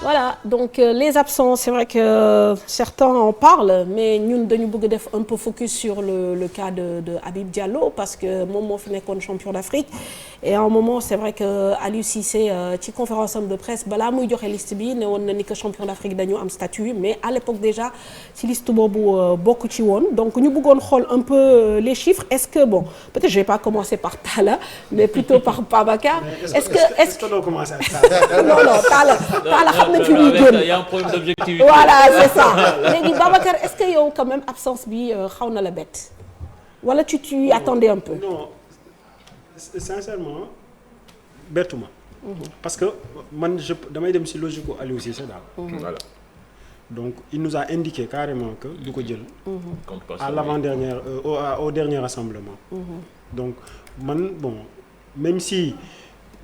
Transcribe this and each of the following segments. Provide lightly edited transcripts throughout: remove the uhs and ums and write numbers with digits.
Voilà, donc les absents, c'est vrai que certains en parlent, mais nous devons un peu focus sur le cas de Habib Diallo parce que moi, je suis champion d'Afrique. Et à un moment, c'est vrai que Aliou Cissé, petite conférence de presse, là, il y a liste bi, on n'est que champion d'Afrique d'ailleurs am statut, mais à l'époque déjà, si liste beaucoup de won. Donc nous voulons voir un peu les chiffres. Est-ce que bon, peut-être je vais pas commencer par Tala, mais plutôt par Babacar. Est-ce que doit commencer à Tala? Non, Tala. Il y a un problème d'objectivité. Voilà, c'est ça. Mais Babacar, est-ce qu'il y a quand même absence bi xawna la bête? Voilà, tu attendais un peu. Non, sincèrement, bêtement. Parce que moi, damay dem si logique ko Aliou Cissé daal. Voilà. Donc il nous a indiqué carrément que du ko jël à l'avant-dernière au dernier rassemblement. Donc man bon, même si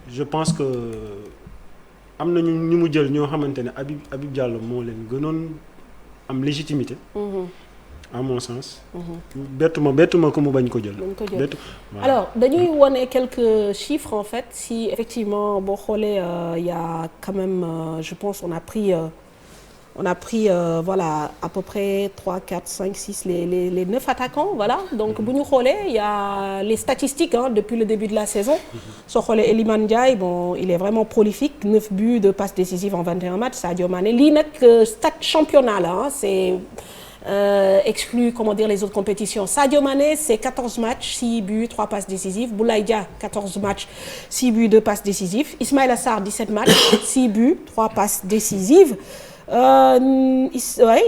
je pense que am na ñu mu jël ñoo xamante ne Habib Diallo moo leen gënoon am légitimité. À mon sens. Bêtement que mu bañ ko jël. Voilà. Alors dañuy wone quelques chiffres en fait. Si effectivement bon il y a quand même je pense on a pris voilà à peu près 3, 4, 5, 6 les 9 attaquants voilà. Donc bu ñu xoolee il y a les statistiques hein, depuis le début de la saison. Soo xoolee Iliman Ndiaye bon il est vraiment prolifique 9 buts de passes décisives en 21 matchs. Sadio Mané lii nag stat championnat là hein, c'est exclut comment dire les autres compétitions. Sadio Mané c'est 14 matchs 6 buts 3 passes décisives. Boulaye Dia 14 matchs 6 buts 2 passes décisives. Ismaïla Sarr 17 matchs 6 buts 3 passes décisives.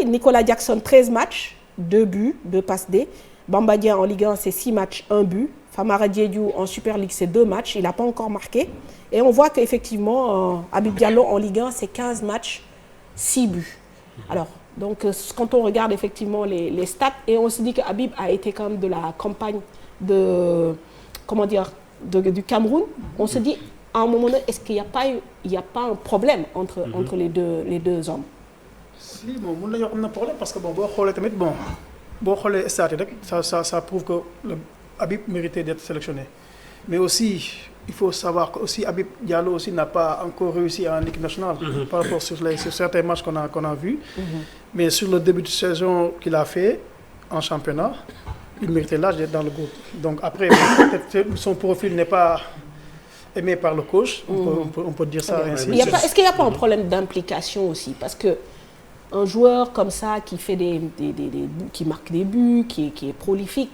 Nicolas Jackson 13 matchs 2 buts 2 passes D. Bamba Dieng en Ligue 1 c'est 6 matchs 1 but. Famara Diédhiou en Super League c'est 2 matchs, il n'a pas encore marqué. Et on voit qu'effectivement Habib Diallo en Ligue 1 c'est 15 matchs 6 buts. Alors donc quand on regarde effectivement les stats et on se dit que Habib a été quand même de la campagne de comment dire du Cameroun, on se dit à un moment donné est-ce qu'il n'y a pas un problème entre les deux hommes? Si bon mën nañoo am na problème parce que bon boo xoolee tamit bon boo xoolee stats yi rek ça prouve que le Habib méritait d'être sélectionné. Mais aussi il faut savoir que aussi Habib Diallo aussi n'a pas encore réussi en équipe nationale par rapport sur certains matchs qu'on a vus. Mais sur le début de saison qu'il a fait en championnat, il méritait l'âge d'être dans le groupe. Donc après peut-être son profil n'est pas aimé par le coach, on peut dire ça ainsi. Est-ce qu'il n'y a pas un problème d'implication aussi? Parce que un joueur comme ça qui fait qui marque des buts, qui est prolifique,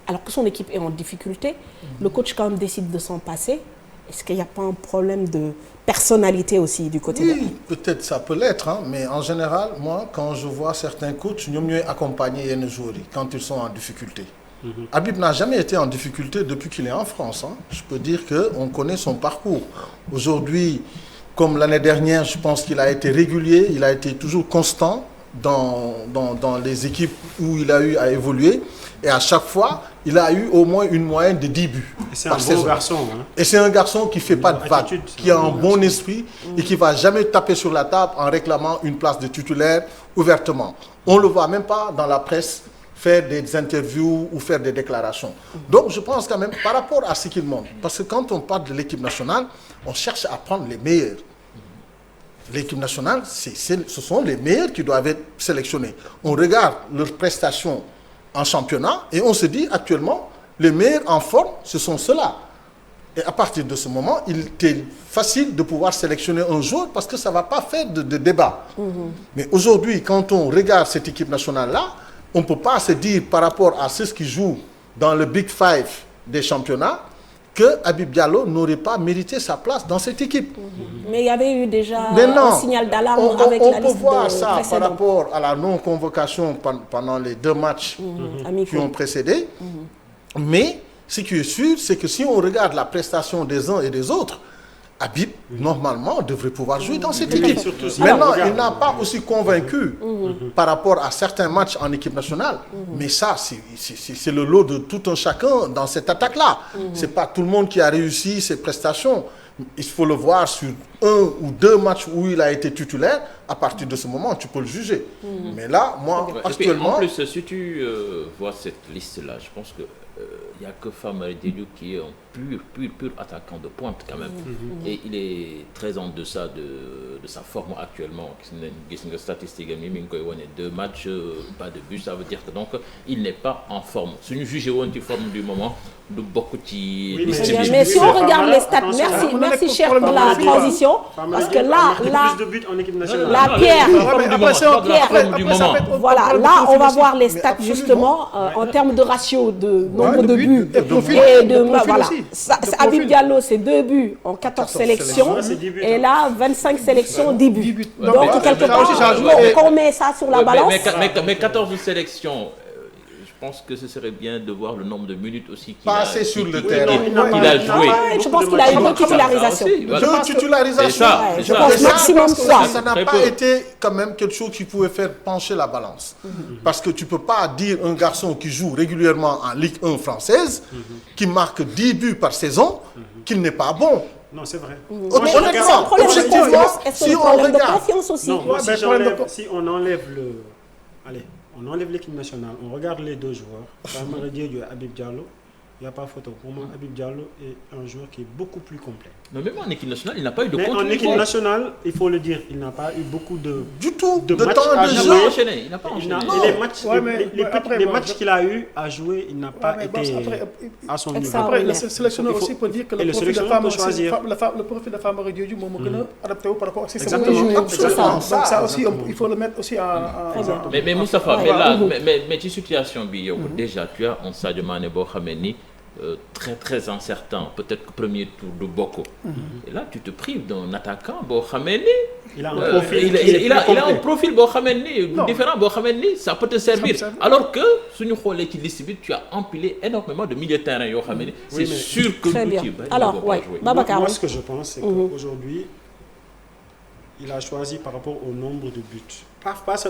alors que son équipe est en difficulté, le coach quand même décide de s'en passer. Est-ce qu'il n'y a pas un problème de personnalité aussi du côté de... Oui, peut-être ça peut l'être, hein, mais en général, moi, quand je vois certains coachs, nous mieux accompagner les joueurs quand ils sont en difficulté. Habib n'a jamais été en difficulté depuis qu'il est en France. Hein. Je peux dire qu'on connaît son parcours. Aujourd'hui, comme l'année dernière, je pense qu'il a été régulier, il a été toujours constant dans les équipes où il a eu à évoluer. Et à chaque fois, il a eu au moins une moyenne de 10 buts. Et c'est un bon garçon. Hein. Et c'est un garçon qui ne fait pas de vagues, qui a un bon esprit et qui ne va jamais taper sur la table en réclamant une place de titulaire ouvertement. On ne le voit même pas dans la presse faire des interviews ou faire des déclarations. Donc je pense quand même par rapport à ce qu'il montre, parce que quand on parle de l'équipe nationale, on cherche à prendre les meilleurs. L'équipe nationale, ce sont les meilleurs qui doivent être sélectionnés. On regarde leurs prestations en championnat et on se dit actuellement, les meilleurs en forme, ce sont ceux-là. Et à partir de ce moment, il était facile de pouvoir sélectionner un joueur parce que ça ne va pas faire de débat. Mais aujourd'hui, quand on regarde cette équipe nationale-là, on ne peut pas se dire par rapport à ceux qui jouent dans le Big Five des championnats que Habib Diallo n'aurait pas mérité sa place dans cette équipe. Mais il y avait eu déjà un signal d'alarme avec la liste. On peut voir ça par rapport à la non-convocation pendant les 2 matchs qui ont précédé. Mais ce qui est sûr, c'est que si on regarde la prestation des uns et des autres, Habib, normalement, devrait pouvoir jouer dans cette équipe. Maintenant, il n'a pas aussi convaincu par rapport à certains matchs en équipe nationale. Mais ça, c'est le lot de tout un chacun dans cette attaque-là. Ce n'est pas tout le monde qui a réussi ses prestations. Il faut le voir sur 1 ou 2 matchs où il a été titulaire. À partir de ce moment, tu peux le juger. Mais là, moi, actuellement... En plus, si tu vois cette liste-là, je pense que Il n'y a que Famara Diédhiou qui est un pur attaquant de pointe quand même. Et il est très en deçà de sa forme actuellement. Gis nga statistique mi ngi koy wane 2 matchs, pas de but, ça veut dire que donc il n'est pas en forme. Suñu jugé woon ci forme du moment du bokk ci. Mais si on regarde les stats, merci cher pour la transition, parce que là, la Pierre, voilà, là on va voir les stats justement en termes de ratio de nombre de buts et de voilà. Habib Diallo, c'est 2 buts en 14 sélections et là 25 sélections, 10 buts. Donc quelque part, quand on met ça sur la balance. Mais 14 sélections. Je pense que ce serait bien de voir le nombre de minutes aussi qu'il a sur le terrain. Il a joué. Je pense qu'il a eu 2 titularisations. 2 titularisations. Je pense maximum 3. Ça n'a pas été quand même quelque chose qui pouvait faire pencher la balance. Parce que tu ne peux pas dire un garçon qui joue régulièrement en Ligue 1 française, qui marque 10 buts par saison, qu'il n'est pas bon. Non, c'est vrai. Honnêtement, objectivement, si on regarde... de confiance aussi. Non, si on enlève le... Allez. On enlève l'équipe nationale, on regarde les 2 joueurs, Famara Diédhiou et Habib Diallo, il n'y a pas photo. Pour moi, Habib Diallo est un joueur qui est beaucoup plus complet. Mais même en équipe nationale, il n'a pas eu de contenu. Mais en équipe nationale, il faut le dire, il n'a pas eu beaucoup de matchs à jouer. Il n'a pas enchaîné. Les matchs qu'il a eu à jouer, il n'a pas été à son niveau. Après, le sélectionneur aussi peut dire que le profil de Famara Diédhiou est adapté par rapport à ses Exactement. Donc ça aussi, il faut le mettre aussi en exemple. Mais Moustapha, mais ci situation bi yow déjà tu as un Sadio Mané boo xamee ni très très incertain, peut-être que premier tour de Boko. Et là tu te prives d'un attaquant boo xamee ni il a un profil boo xamee ni différent boo xamee ni ça peut te servir. Alors que suñu xoolee ci liste bi tu as empilé énormément de milieux de terrain yoo xamee ni c'est sûr que très bien. Alors ouais, Babacar. Moi ce que je pense c'est qu'aujourd'hui il a choisi par rapport au nombre de buts.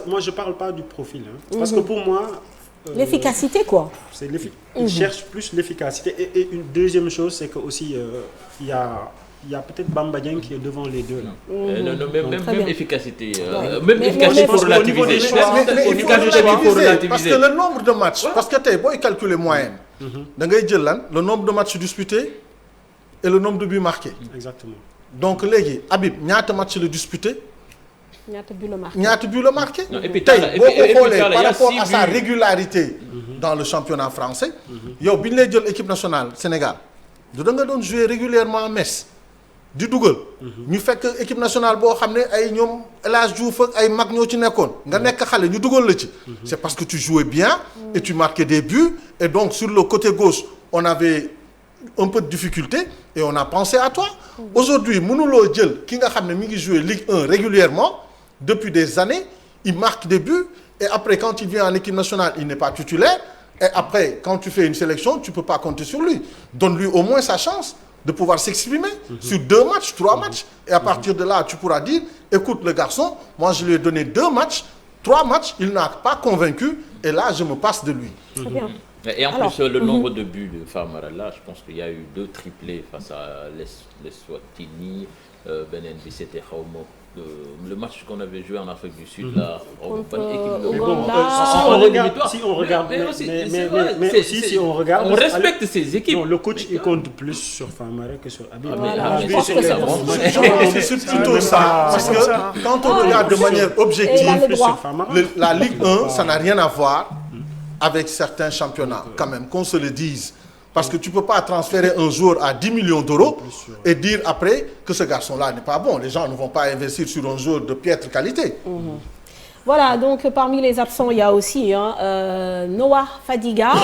Moi je parle pas du profil parce que pour moi l'efficacité quoi. Il cherche plus l'efficacité et une deuxième chose c'est que aussi il y a peut-être Bamba Dieng qui est devant les 2 là. Même efficacité même efficacité pour relativiser. Parce que le nombre de matchs parce que tey booy calculer moyenne da ngay jël lan le nombre de matchs disputés et le nombre de buts marqués. Exactement. Donc léegi Habib ñaata match la disputé. ñaata but la marqué. Tey boo ko xoolee par rapport à sa régularité dans le championnat français. yow bi ñu lay jël équipe nationale Sénégal du da nga doon jouer régulièrement à Metz di dugal. ñu fekk équipe nationale boo xam ne ay ñoom El Hadj Diouf ak ay mag ñoo ci nekkoon nga nekk xale ñu dugal la ci. C'est parce que tu jouais bien et tu marquais des buts et donc sur le côté gauche on avait un peu de difficulté et on a pensé à toi. Aujourd'hui mënuloo jël ki nga xam ne mi ngi jouer Ligue 1 régulièrement depuis des années il marque des buts et après quand il vient en équipe nationale il n'est pas titulaire et après quand tu fais une sélection tu peux pas compter sur lui. Donne-lui au moins sa chance de pouvoir s'exprimer sur 2 matchs 3 matchs et à partir de là tu pourras dire écoute le garçon moi je lui ai donné 2 matchs 3 matchs il n'a pas convaincu et là je me passe de lui. Très bien. Et en plus le nombre de buts de Famara là je pense qu'il y a eu 2 triplés face à l'Eswatini beneen bi c'était xawma le match qu'on avait joué en Afrique du Sud là si on regarde on respecte ces équipes. Non, le coach il compte plus sur Famara que sur Habib. C'est plutôt ça parce que quand on regarde de manière objective la Ligue 1 ça n'a rien à voir avec certains championnats quand même qu'on se le dise. Parce que tu ne peux pas transférer un joueur à 10 millions d'euros et dire après que ce garçon-là n'est pas bon. Les gens ne vont pas investir sur un joueur de piètre qualité. Voilà, donc parmi les absents, il y a aussi Noah Fadiga.